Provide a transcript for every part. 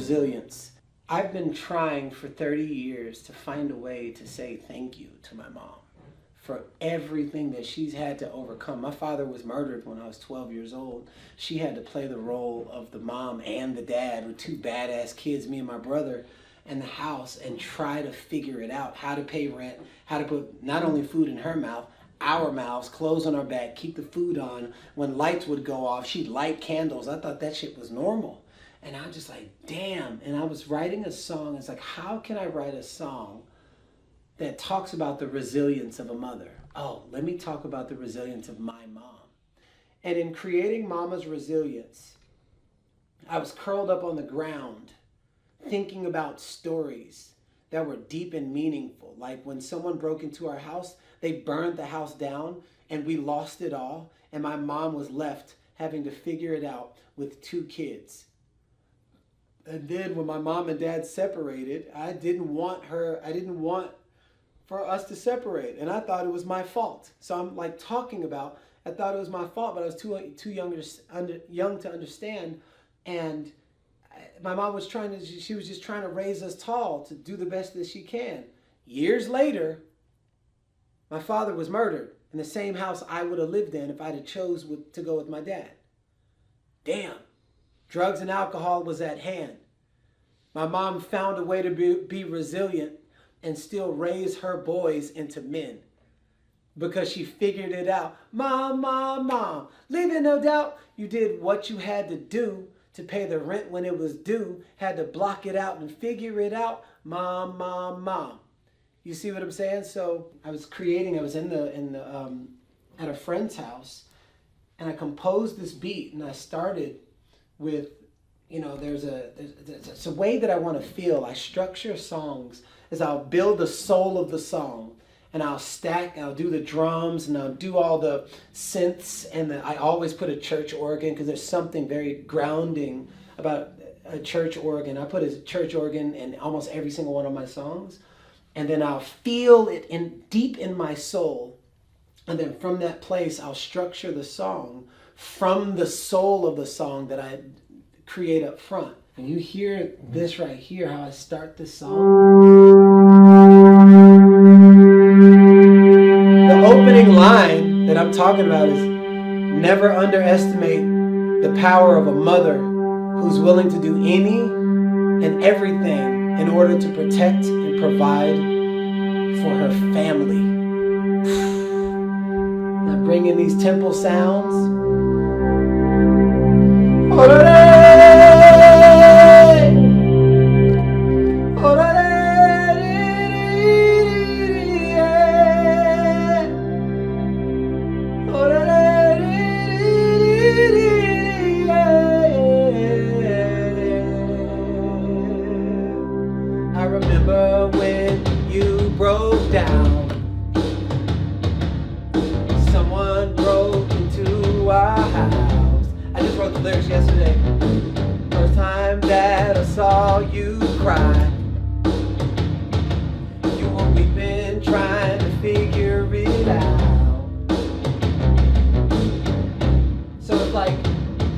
resilience. I've been trying for 30 years to find a way to say thank you to my mom for everything that she's had to overcome. My father was murdered when I was 12 years old. She had to play the role of the mom and the dad with two badass kids, me and my brother, in the house, and try to figure it out, how to pay rent, how to put not only food in her mouth, our mouths, clothes on our back, keep the food on. When lights would go off, she'd light candles. I thought that shit was normal. And I'm just like, damn. And I was writing a song. It's like, how can I write a song that talks about the resilience of a mother? Oh, let me talk about the resilience of my mom. And in creating Mama's resilience, I was curled up on the ground thinking about stories that were deep and meaningful. Like when someone broke into our house, they burned the house down and we lost it all. And my mom was left having to figure it out with two kids. And then when my mom and dad separated, I didn't want for us to separate. And I thought it was my fault. So I'm like talking about, I thought it was my fault, but I was too young to understand. And my mom was she was just trying to raise us tall to do the best that she can. Years later, my father was murdered in the same house I would have lived in if I'd have chose to go with my dad. Damn. Drugs and alcohol was at hand. My mom found a way to be resilient and still raise her boys into men because she figured it out. Mom, leaving no doubt you did what you had to do to pay the rent when it was due, had to block it out and figure it out. Mom. You see what I'm saying? So I was at a friend's house, and I composed this beat, and I started with, there's a way that I want to feel. I structure songs as I'll build the soul of the song, and I'll do the drums, and I'll do all the synths, and I always put a church organ because there's something very grounding about a church organ. I put a church organ in almost every single one of my songs, and then I'll feel it deep in my soul, and then from that place I'll structure the song from the soul of the song that I create up front. And you hear this right here, how I start the song. The opening line that I'm talking about is, never underestimate the power of a mother who's willing to do any and everything in order to protect and provide for her family. Now bring in these temple sounds. I remember when you broke down. Someone broke into our house. I just wrote the lyrics yesterday. First time that I saw you cry, you were weeping, trying to figure it out. So it's like,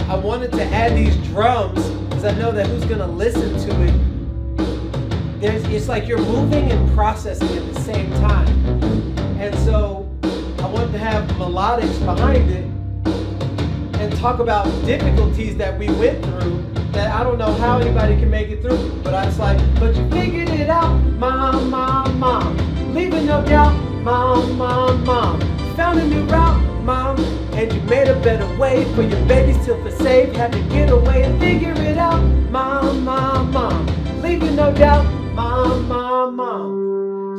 I wanted to add these drums because I know that who's gonna listen to it. It's like you're moving and processing at the same time. And so I wanted to have melodics behind it and talk about difficulties that we went through that I don't know how anybody can make it through. But I was like, but you figured it out, mom. Leaving no doubt, mom. Found a new route, mom. And you made a better way for your babies to feel safe. Had to get away and figure it out, mom. Leaving no doubt, mom.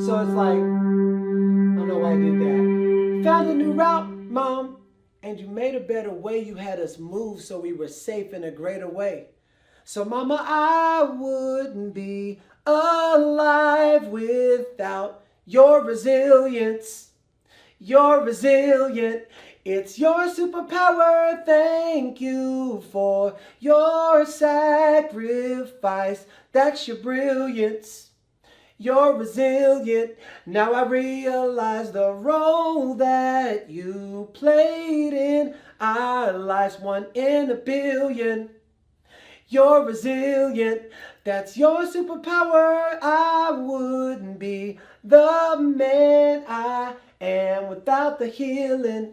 So it's like, I don't know why I did that. Found a new route, mom. And you made a better way. You had us move so we were safe in a greater way. So mama, I wouldn't be alive without your resilience. You're resilient. It's your superpower. Thank you for your sacrifice. That's your brilliance. You're resilient. Now I realize the role that you played in our lives, 1 in a billion. You're resilient. That's your superpower. I wouldn't be the man I am without the healing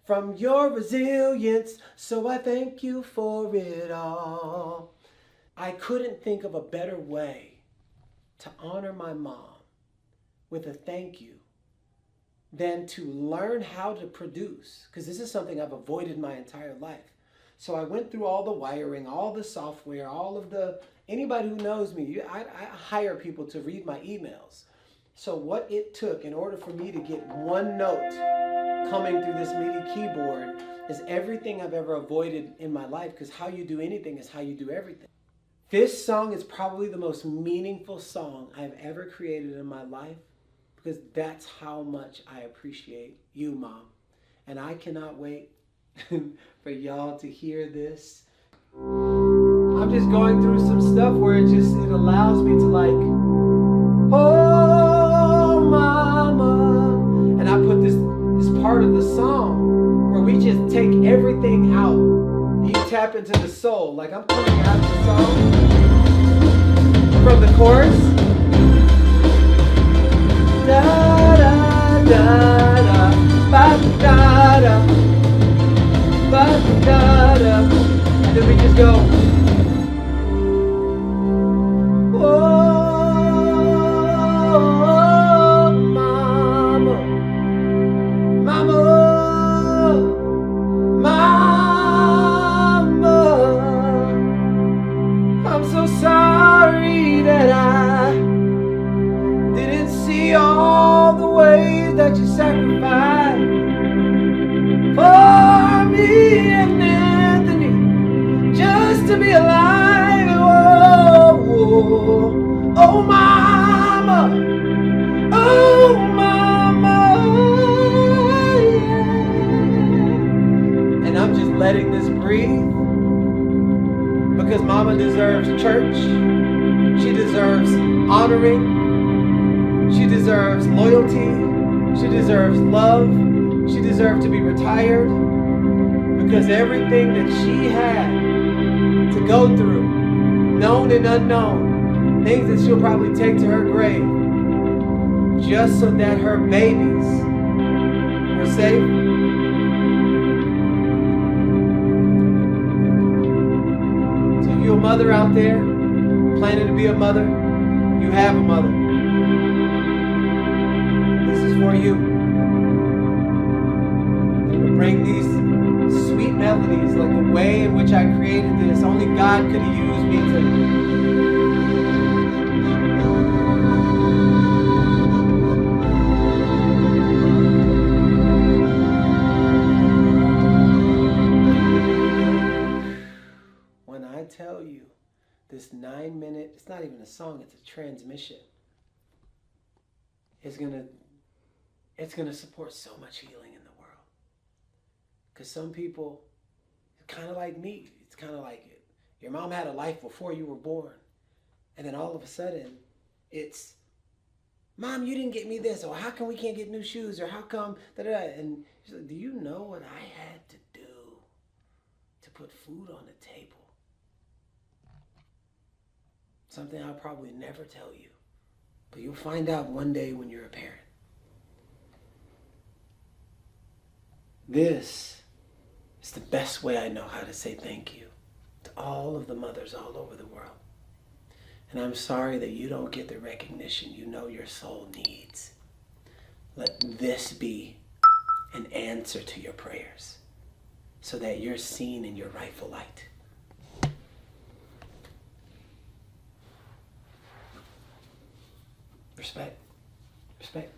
from your resilience. So I thank you for it all. I couldn't think of a better way to honor my mom with a thank you than to learn how to produce, because this is something I've avoided my entire life. So I went through all the wiring, all the software, anybody who knows me, I hire people to read my emails. So what it took in order for me to get one note coming through this MIDI keyboard is everything I've ever avoided in my life, because how you do anything is how you do everything. This song is probably the most meaningful song I've ever created in my life, because that's how much I appreciate you, Mom. And I cannot wait for y'all to hear this. I'm just going through some stuff where it allows me to oh, Mama. And I put this part of the song where we just take everything out. You tap into the soul. Like I'm coming out of the song from the chorus. Da da da da, ba da da, ba da da, and then we just go. Oh, mama, mama, mama, I'm so sorry that I didn't see all the ways that you sacrificed for me and Anthony just to be alive. Oh, oh, mama, oh, mama, yeah. And I'm just letting this breathe, because mama deserves church. She deserves honoring. She deserves loyalty. She deserves love. She deserves to be retired, because everything that she had to go through, known and unknown, things that she'll probably take to her grave, just so that her babies were safe. So if you're a mother out there, planning to be a mother, you have a mother. This is for you. Bring these sweet melodies, like the way in which I created this. Only God could have used me to. When I tell you this 9-minute, it's not even a song, it's a transmission. It's gonna support so much healing in the world. Because some people, kind of like me, it's kind of like it. Your mom had a life before you were born. And then all of a sudden, it's, Mom, you didn't get me this, or how come we can't get new shoes, or how come, da-da-da. And she's like, do you know what I had to do to put food on the table? Something I'll probably never tell you. But you'll find out one day when you're a parent. This is the best way I know how to say thank you to all of the mothers all over the world. And I'm sorry that you don't get the recognition you know your soul needs. Let this be an answer to your prayers, so that you're seen in your rightful light. Respect. Respect.